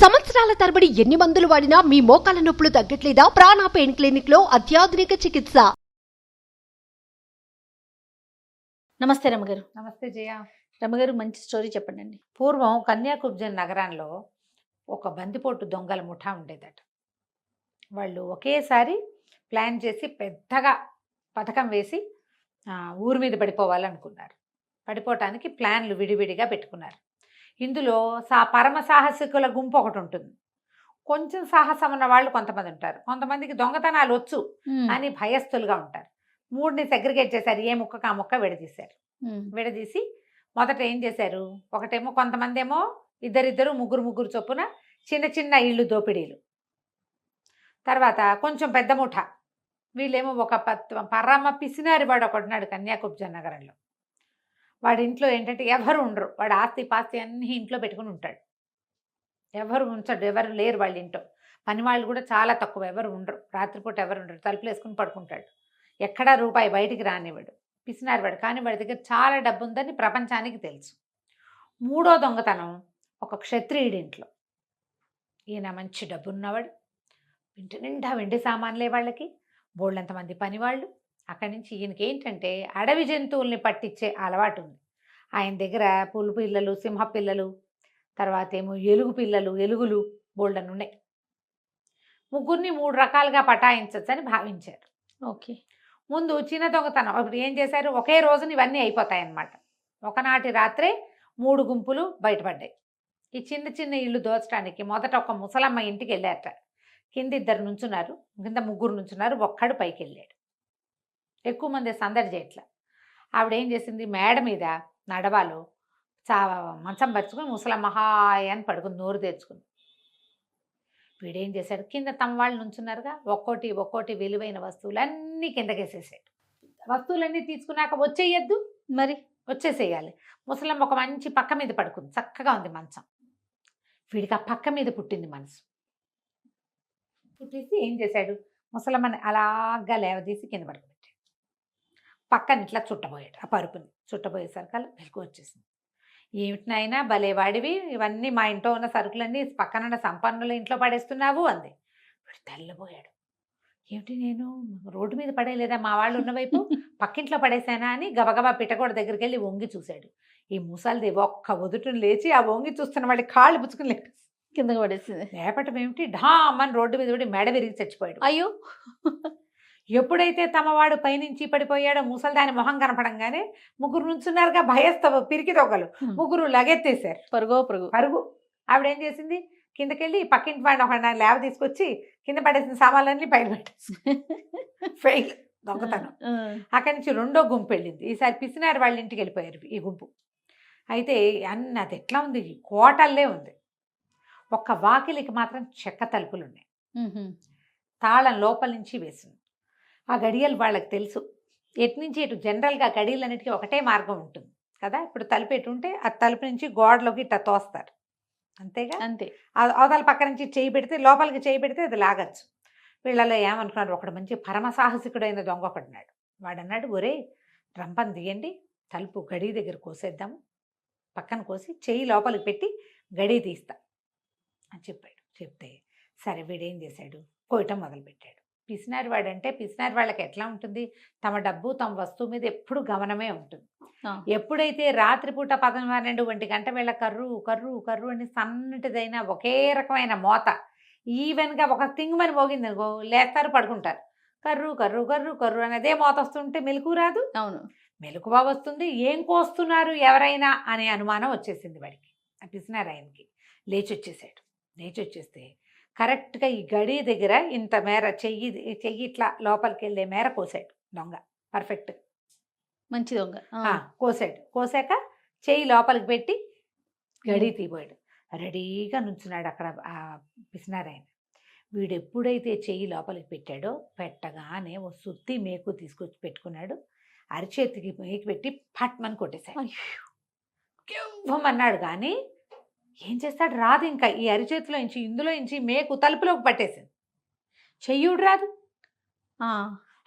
సంవత్సరాల తరబడి ఎన్ని మందులు వాడినా మీ మోకాల నొప్పులు తగ్గట్లేదా? ప్రాణ పెయిన్ క్లినిక్ లో అత్యాధునిక చికిత్స. నమస్తే రమగారు. నమస్తే జయ. రమగారు, మంచి స్టోరీ చెప్పండి. పూర్వం కన్యాకుబ్జన్ నగరంలో ఒక బందిపోటు దొంగల ముఠా ఉండేదట. వాళ్ళు ఒకేసారి ప్లాన్ చేసి పెద్దగా పథకం వేసి ఊరి మీద పడిపోవాలనుకున్నారు. పడిపోవటానికి ప్లాన్లు విడివిడిగా పెట్టుకున్నారు. ఇందులో పరమ సాహసికుల గుంపు ఒకటి ఉంటుంది. కొంచెం సాహసం ఉన్న వాళ్ళు కొంతమంది ఉంటారు. కొంతమందికి దొంగతనాలు వచ్చు అని భయస్థులుగా ఉంటారు. మూడిని సెగ్రిగేట్ చేశారు. ఏ ముక్కకు ఆ ముక్క విడదీశారు. విడదీసి మొదట ఏం చేశారు, ఒకటేమో కొంతమంది ఏమో ఇద్దరిద్దరు ముగ్గురు చొప్పున చిన్న చిన్న ఇళ్ళు దోపిడీలు. తర్వాత కొంచెం పెద్ద ముఠ, వీళ్ళేమో ఒక పరమ పిసినారి వాడు ఒకడున్నాడు కన్యాకుబ్జన్ నగరంలో. వాడి ఇంట్లో ఏంటంటే ఎవరు ఉండరు. వాడు ఆస్తి పాస్తి అన్నీ ఇంట్లో పెట్టుకుని ఉంటాడు. ఎవరు ఉంచడు, ఎవరు లేరు వాళ్ళ ఇంట్లో. పని వాళ్ళు కూడా చాలా తక్కువ, ఎవరు ఉండరు. రాత్రిపూట ఎవరు ఉండరు. తలుపులు వేసుకుని పడుకుంటాడు. ఎక్కడా రూపాయి బయటికి రానివాడు. పిసినారి వాడు. కానీ వాడి దగ్గర చాలా డబ్బు ఉందని ప్రపంచానికి తెలుసు. మూడో దొంగతనం ఒక క్షత్రియుడి ఇంట్లో. ఈయన మంచి డబ్బు ఉన్నవాడు. ఇంటి నిండా వెండి సామాన్లే వాళ్ళకి, బోళ్ళంతమంది పనివాళ్ళు. అక్కడి నుంచి ఈయనకి ఏంటంటే అడవి జంతువుల్ని పట్టించే అలవాటు ఉంది. ఆయన దగ్గర పులి పిల్లలు, సింహ పిల్లలు, తర్వాత ఏమో ఎలుగు పిల్లలు, ఎలుగులు బోల్డన్ ఉన్నాయి. ముగ్గురిని 3 రకాలుగా పటాయించవచ్చు అని భావించారు. ఓకే. ముందు చిన్న దొంగతనం ఇప్పుడు ఏం చేశారు, ఒకే రోజున ఇవన్నీ అయిపోతాయన్నమాట. ఒకనాటి రాత్రే 3 గుంపులు బయటపడ్డాయి. ఈ చిన్న చిన్న ఇళ్ళు దోచడానికి మొదట ఒక ముసలమ్మ ఇంటికి వెళ్ళారట. కింద 2 నుంచున్నారు, కింద 3 నుంచున్నారు, ఒక్కడు పైకి వెళ్ళాడు. ఎక్కువ మంది సందడి చేయట్ల. ఆవిడ ఏం చేసింది, మేడ మీద నడవాలో మంచం పరుచుకుని ముసలమ్మ హాయ్ అని పడుకుని నోరు తెచ్చుకుంది. వీడేం చేశాడు, కింద తమ వాళ్ళు నుంచున్నారుగా, ఒక్కోటి విలువైన వస్తువులన్నీ కిందకేసేసాడు. వస్తువులన్నీ తీసుకున్నాక వచ్చేయద్దు, మరి వచ్చేసేయాలి. ముసలమ్మ ఒక మంచి పక్క మీద పడుకుంది, చక్కగా ఉంది మంచం. వీడికి ఆ పక్క మీద పుట్టింది మనసు. పుట్టేసి ఏం చేశాడు, ముసలమ్మని అలాగా లేవదీసి కింద పడుకోబెట్టాడు. పక్కన ఇట్లా చుట్టబోయాడు. ఆ పరుపుని చుట్టబోయేసరికల్లా వెలుగు వచ్చేసింది. ఏమిటినైనా భలే వాడివి, ఇవన్నీ మా ఇంట్లో ఉన్న సరుకులన్నీ పక్కనున్న సంపన్నుల ఇంట్లో పడేస్తున్నావు అంది. వీడు తెల్లబోయాడు. ఏమిటి, నేను రోడ్డు మీద పడేయలేదా, మా వాళ్ళు ఉన్న వైపు పక్కింట్లో పడేశానా అని గబగబా పిట్టగోడ దగ్గరికి వెళ్ళి వంగి చూశాడు. ఈ ముసలిది ఒక్క ఒదుటును లేచి ఆ వంగి చూస్తున్న వాడి కాళ్ళు పుచ్చుకుని లేపేసి కిందకి పడేసింది. లేపటం ఏమిటి, ఢామని రోడ్డు మీద పడి మెడ విరిగి చచ్చిపోయాడు. అయ్యో. ఎప్పుడైతే తమవాడు పైనుంచి పడిపోయాడో ముసలిదాని మొహం కనపడంగానే 3 నుంచున్నారుగా భయస్తవ పిరికి దొంగలు, 3 లగెత్తేశారు. పరుగు. ఆవిడేం చేసింది, కిందకెళ్ళి పక్కింటి వాడిని ఒక లేవ తీసుకొచ్చి కింద పడేసిన సామాన్లన్నీ పైన పెట్టేసి ఫెయిల్ దొంగతనం. అక్కడి నుంచి 2వ గుంపు వెళ్ళింది. ఈసారి పిసినారి వాళ్ళ ఇంటికి వెళ్ళిపోయారు ఈ గుంపు. అయితే అది ఎట్లా ఉంది, కోటల్లే ఉంది. ఒక్క వాకిలికి మాత్రం చెక్క తలుపులు ఉన్నాయి. తాళం లోపల నుంచి వేసింది. ఆ గడియలు వాళ్ళకి తెలుసు. ఎటు నుంచి ఎటు జనరల్గా గడియలన్నిటికీ ఒకటే మార్గం ఉంటుంది కదా. ఇప్పుడు తలుపు ఎటు ఉంటే ఆ తలుపు నుంచి గోడలోకి ఇట్లా తోస్తారు, అంతేగా. అంతే. అవతల పక్క నుంచి చేయి పెడితే, లోపలికి చేయి పెడితే అది లాగచ్చు. వీళ్ళలో ఏమనుకున్నారు, ఒకడు మంచి పరమ సాహసికుడైన దొంగ ఒకడున్నాడు. వాడు అన్నాడు, ఒరే రంపం తీయండి, తలుపు గడి దగ్గర కోసేద్దాము, పక్కన కోసి చేయి లోపలికి పెట్టి గడి తీస్తా అని చెప్పాడు. చెప్తే సరే వీడేం చేశాడు, కోయటం మొదలుపెట్టాడు. పిసినారి వాడంటే పిసినారి వాళ్ళకి ఎట్లా ఉంటుంది, తమ డబ్బు తమ వస్తువు మీద ఎప్పుడు గమనమే ఉంటుంది. ఎప్పుడైతే రాత్రిపూట 11-12 గంట వేళ కర్రు కర్రు కర్రు అని సన్నటిదైనా ఒకే రకమైన మోత ఈవెన్గా ఒక తింగుమని మోగింది అనుకో, లేస్తారు, పడుకుంటారు. కర్రు కర్రు కర్రు కర్రు అనేదే మోత వస్తుంటే మెలకు రాదు. అవును, మెలకువ వస్తుంది. ఏం కోస్తున్నారు ఎవరైనా అనే అనుమానం వచ్చేసింది వాడికి. ఆ పిసినారి ఆయనకి లేచి వచ్చేస్తే కరెక్ట్గా ఈ గడి దగ్గర ఇంత మేర చెయ్యి ఇట్లా లోపలికి వెళ్ళే మేర కోసాడు దొంగ. పర్ఫెక్ట్, మంచి దొంగ. కోసాక చెయ్యి లోపలికి పెట్టి గడి తీపోయాడు. రెడీగా నుంచున్నాడు అక్కడ ఆ పిసినారి ఆయన. వీడు ఎప్పుడైతే చెయ్యి లోపలికి పెట్టాడో, పెట్టగానే ఓ సుత్తి మేకు తీసుకొచ్చి పెట్టుకున్నాడు. అరిచేతికి మేకు పెట్టి పట్మని కొట్టేశాడు. అన్నాడు కానీ ఏం చేస్తాడు, రాదు. ఇంకా ఈ అరిచేతిలో ఇంచి ఇందులో ఇంచి మేకు తలుపులోకి పట్టేసింది. చెయ్యుడు రాదు.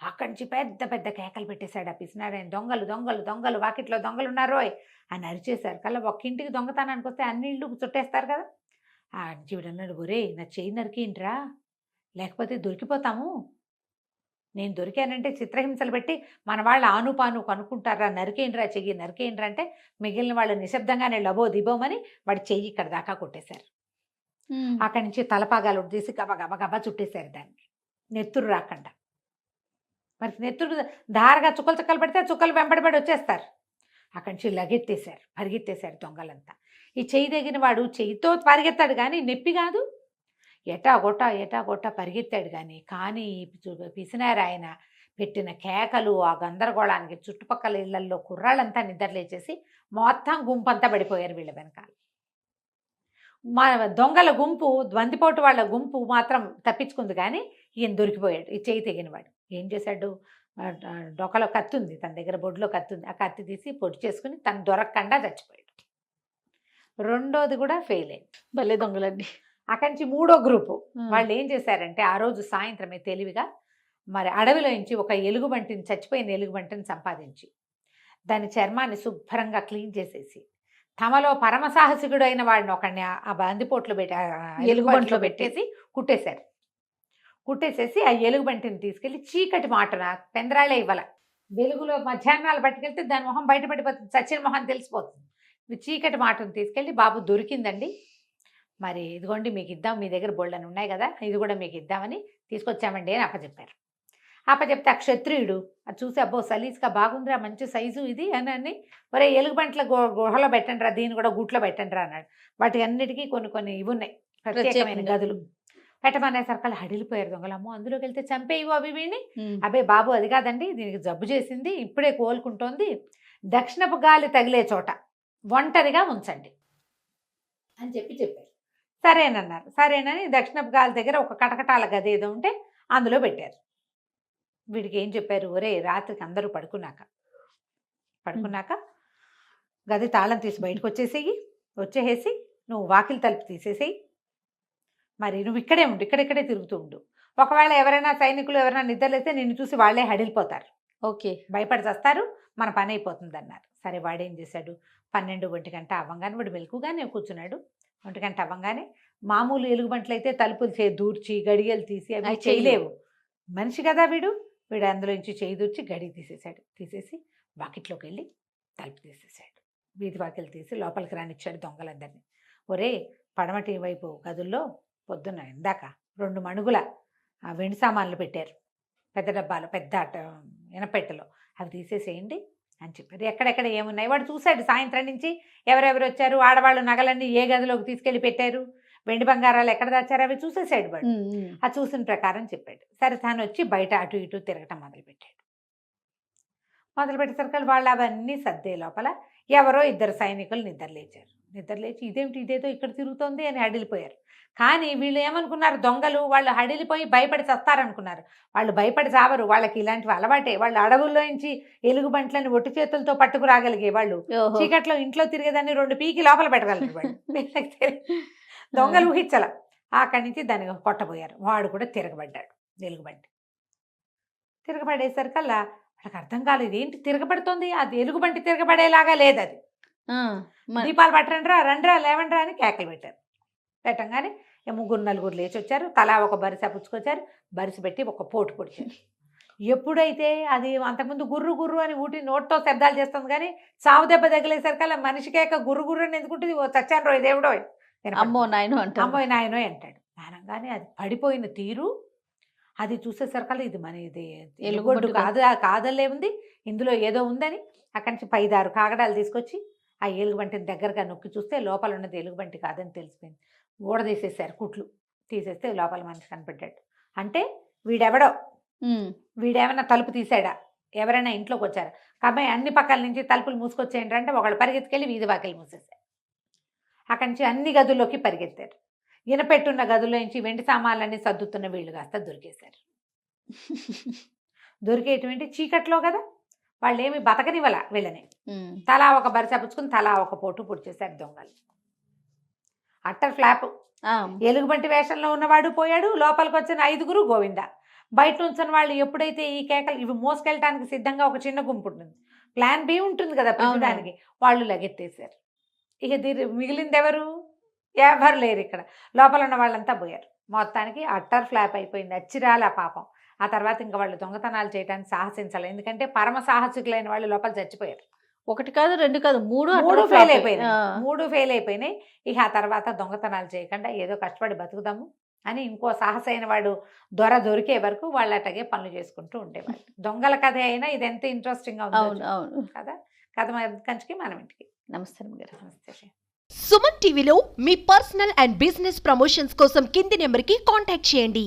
అక్కడి నుంచి పెద్ద పెద్ద కేకలు పెట్టేశాడు ఆ పిసినారాయన. దొంగలు దొంగలు దొంగలు, వాకిట్లో దొంగలు ఉన్నారోయ్ అని అరిచేశారు. కల్లా ఒక్క ఇంటికి దొంగతనానికి వస్తే అన్ని ఇళ్ళు చుట్టేస్తారు కదా. ఆ జీవుడన్నాడు, ఒరే నా చెయ్యి నరికేంట్రా, లేకపోతే దొరికిపోతాము. నేను దొరికానంటే చిత్రహింసలు పెట్టి మన వాళ్ళు ఆనుపాను కనుక్కుంటారా, నరికేండ్రా చెయ్యి నరికేండ్రా అంటే మిగిలిన వాళ్ళు నిశ్శబ్దంగానే లబో దిబోమని వాడి చెయ్యి ఇక్కడ దాకా కొట్టేశారు. అక్కడి నుంచి తలపాగాలు తీసి గబ గబ గబ చుట్టేశారు దానికి, నెత్తురు రాకుండా. మరి నెత్తురు ధారగా చుక్కలు చుక్కలు పెడితే చుక్కలు వెంబడిపడి వచ్చేస్తారు. అక్కడి నుంచి లగెత్తేశారు, పరిగెత్తేశారు దొంగలంతా. ఈ చెయ్యి తగిన వాడు చెయ్యితో పరిగెత్తాడు కానీ నొప్పి కాదు, ఎటా గొట్ట పరిగెత్తాడు కానీ పిసినారు ఆయన పెట్టిన కేకలు, ఆ గందరగోళానికి చుట్టుపక్కల ఇళ్లల్లో కుర్రాళ్ళంతా నిద్రలేచేసి మొత్తం గుంపంతా పడిపోయారు వీళ్ళ వెనకాల. మా దొంగల గుంపు, బందిపోటు వాళ్ళ గుంపు మాత్రం తప్పించుకుంది కానీ ఈయన దొరికిపోయాడు. ఈ చెయ్యి తెగినవాడు ఏం చేశాడు, డొక్కలో కత్తి ఉంది తన దగ్గర, బొడ్లో కత్తి ఉంది, ఆ కత్తి తీసి పొడి చేసుకుని తను దొరకకుండా చచ్చిపోయాడు. రెండోది కూడా ఫెయిల్ అయింది. భలే దొంగలండి. అక్కడి నుంచి మూడో గ్రూపు వాళ్ళు ఏం చేశారంటే, ఆ రోజు సాయంత్రమే తెలివిగా మరి అడవిలో నుంచి ఒక ఎలుగుబంటిని, చచ్చిపోయిన ఎలుగుబంటిని సంపాదించి దాని చర్మాన్ని శుభ్రంగా క్లీన్ చేసేసి తమలో పరమసాహసికుడు అయిన వాడిని ఒకడిని ఆ బందిపోట్లో పెట్టి ఎలుగుబంటిలో పెట్టేసి కుట్టేశారు. కుట్టేసేసి ఆ ఎలుగుబంటిని తీసుకెళ్ళి చీకటి మాటన పెందరాళ్ళే ఇవ్వాల, వెలుగులో మధ్యాహ్నాలు పట్టుకెళ్తే దాని మొహం బయటపడిపోతుంది, చచ్చిన మొహం తెలిసిపోతుంది. చీకటి మాటను తీసుకెళ్ళి, బాబు దొరికిందండి, మరి ఇదిగోండి మీకు ఇద్దాం, మీ దగ్గర బోళ్ళని ఉన్నాయి కదా, ఇది కూడా మీకు ఇద్దామని తీసుకొచ్చామండి అని అప్పచెప్పారు. అప్పచెప్తే ఆ క్షత్రియుడు అది చూసి, అబ్బో సలీస్గా బాగుందిరా, మంచి సైజు ఇది అని, ఒరే ఎలుగుబంట్ల గుహలో పెట్టండి రా, దీన్ని కూడా గూట్లో పెట్టండి రా అన్నాడు. వాటి అన్నిటికీ కొన్ని ఇవి ఉన్నాయి, ప్రత్యేకమైన గదులు. పెట్టమనే సర్కల్ హడిలిపోయారు దొంగలమ్మో, అందులోకి వెళ్తే చంపేయివు అవి వీడిని. అబ్బే బాబు అది కాదండి, దీనికి జబ్బు చేసింది, ఇప్పుడే కోలుకుంటోంది, దక్షిణపు గాలి తగిలే చోట ఒంటరిగా ఉంచండి అని చెప్పారు. సరేనన్నారు. సరేనని దక్షిణపు గాలి దగ్గర ఒక కటకటాల గది ఏదో ఉంటే అందులో పెట్టారు. వీడికి ఏం చెప్పారు, ఒరే రాత్రికి అందరూ పడుకున్నాక గది తాళం తీసి బయటకు వచ్చేసి నువ్వు వాకిలి తలుపు తీసేసేయి, మరి నువ్వు ఇక్కడే ఉండు, ఇక్కడెక్కడే తిరుగుతూ ఉండు. ఒకవేళ ఎవరైనా సైనికులు ఎవరైనా నిద్రలేస్తే నిన్ను చూసి వాళ్లే హడిలిపోతారు, ఓకే, భయపడి చేస్తారు, మన పని అయిపోతుంది అన్నారు. సరే వాడేం చేశాడు, 12 గంట అవ్వంగానే వాడు మెలకుగానే కూర్చున్నాడు. 1 గంట అవ్వంగానే మామూలు ఎలుగుబంట్లు అయితే తలుపులు దూర్చి గడియలు తీసి అవి చేయలేవు, మనిషి కదా వీడు అందులో నుంచి చేయి దూర్చి గడి తీసేసి వాకిట్లోకి వెళ్ళి తలుపు తీసేసాడు. వీధి వాకిలు తీసి లోపలికి రానిచ్చాడు దొంగలందరినీ. ఒరే పడమటి వైపు గదుల్లో పొద్దున్న ఇందాక 2 మణుగుల వెండి సామాన్లు పెట్టారు, పెద్ద డబ్బాలు, పెద్ద ఎనపెట్టెలో, అవి తీసేసేయండి అని చెప్పారు. ఎక్కడెక్కడ ఏమున్నాయి వాడు చూశాడు. సాయంత్రం నుంచి ఎవరెవరు వచ్చారు, ఆడవాళ్ళు నగలన్నీ ఏ గదిలోకి తీసుకెళ్ళి పెట్టారు, వెండి బంగారాలు ఎక్కడ దాచారు, అవి చూసేసాడు వాడు. ఆ చూసిన ప్రకారం చెప్పాడు. సరే తాను వచ్చి బయట అటు ఇటు తిరగటం మొదలుపెట్టేసరికి వాళ్ళు అవన్నీ సర్దే లోపల ఎవరో 2 సైనికులు నిద్రలేచి ఇదేమిటి ఇదేదో ఇక్కడ తిరుగుతోంది అని హడిలిపోయారు. కానీ వీళ్ళు ఏమనుకున్నారు, దొంగలు వాళ్ళు హడిలిపోయి భయపడి చస్తారనుకున్నారు. వాళ్ళు భయపడి చావరు, వాళ్ళకి ఇలాంటివి అలవాటే. వాళ్ళు అడవుల్లో నుంచి ఎలుగుబంట్లని ఒట్టి చేతులతో పట్టుకురాగలిగే వాళ్ళు, చీకట్లో ఇంట్లో తిరిగేదాన్ని 2 పీకి లోపల పెట్టగలరు వాళ్ళు. దొంగలు ఊహించాల. అక్కడి నుంచి దాన్ని కొట్టబోయారు. వాడు కూడా తిరగబడ్డాడు, ఎలుగుబంటి. తిరగబడేసరికల్లా వాళ్ళకి అర్థం కాలేదు, ఏంటి తిరగబడుతోంది, అది ఎలుగుబంటి తిరగబడేలాగా లేదు, అది దీపాలు పట్టరండ్రా, రండ్రా, లేవండ్రా అని కేకలు పెట్టంగానే 3-4 లేచి వచ్చారు. తలా ఒక బరిస పుచ్చుకొచ్చారు, బరిస పెట్టి ఒక పోటు పొడిచారు. ఎప్పుడైతే అది అంతకుముందు గుర్రు గుర్రు అని నోటితో శబ్దాలు చేస్తుంది కానీ చావు దెబ్బ తగిలేసరికల్లా మనిషికేక గుర్రు గుర్రు అని ఎందుకుంటుంది, ఓ చచ్చాను రోయ్ దేవుడో, అమ్మో నాయనో అంటాడు. అనగానే అది పడిపోయిన తీరు అది చూసేసరికల్లా ఇది మన ఇది ఎలుగొడ్డు కాదల్లే ఉంది, ఇందులో ఏదో ఉందని అక్కడి నుంచి 5-6 కాగడాలు తీసుకొచ్చి ఆ ఎలుగుబంటిని దగ్గరగా నొక్కి చూస్తే లోపల ఉన్నది ఎలుగుబంటి కాదని తెలిసిపోయింది. ఊడదీసేసారు, కుట్లు తీసేస్తే లోపల మనిషి కనిపెట్టాడు. అంటే వీడేమన్నా తలుపు తీసాడా, ఎవరైనా ఇంట్లోకి వచ్చారా, కాబట్టి అన్ని పక్కల నుంచి తలుపులు మూసుకొచ్చేయండి అంటే ఒకళ్ళు పరిగెత్తుకెళ్ళి వీధి వాకిలు మూసేశారు. అక్కడి నుంచి అన్ని గదుల్లోకి పరిగెత్తారు. ఇనపెట్టున్న గదుల్లో నుంచి వెండి సామాన్లన్నీ సర్దుతున్న వీళ్ళు కాస్త దొరికేశారు. దొరికేటువంటి చీకట్లో కదా, వాళ్ళు ఏమి బతకనివ్వాల వీళ్ళని. తలా ఒక బరిస పుచ్చుకుని తలా ఒక పోటు పొడిచేశారు దొంగలు. Utter flop. ఎలుగుబంటి వేషంలో ఉన్నవాడు పోయాడు, లోపలికి వచ్చిన 5 గోవింద. బయట ఉంచిన వాళ్ళు ఎప్పుడైతే ఈ కేకలు ఇవి మోసుకెళ్ళటానికి సిద్ధంగా ఒక చిన్న గుంపు ఉంటుంది, ప్లాన్ బి ఉంటుంది కదా ప్రతిదానికి, వాళ్ళు లగెత్తేశారు. ఇక మిగిలింది ఎవరు, ఎవరు లేరు ఇక్కడ. లోపల ఉన్న వాళ్ళంతా పోయారు. మొత్తానికి అట్టర్ ఫ్లాప్ అయిపోయింది. అచ్చిరాల పాపం. ఆ తర్వాత ఇంక వాళ్ళు దొంగతనాలు చేయడానికి సాహసించాలి. ఎందుకంటే పరమ సాహసికులైన వాళ్ళు లోపల చచ్చిపోయారు. 1 కాదు 2 కాదు 3 3 ఫెయిల్ అయిపోయినాయి. 3 ఫెయిల్ అయిపోయినాయి. ఇక ఆ తర్వాత దొంగతనాలు చేయకుండా ఏదో కష్టపడి బతుకుదాము అని ఇంకో సాహసైన వాడు దొరికే వరకు వాళ్ళు అట్టగే పనులు చేసుకుంటూ ఉండేవాళ్ళు. దొంగల కథ అయినా ఇది ఎంత ఇంట్రెస్టింగ్గా ఉందో అవును అవును. కదా. కథ కంచికి మనం ఇంటికి. నమస్తే గారు. నమస్తే. సుమన్ టీవీలో మీ పర్సనల్ అండ్ బిజినెస్ ప్రమోషన్స్ కోసం కింది నెంబర్కి కాంటాక్ట్ చేయండి.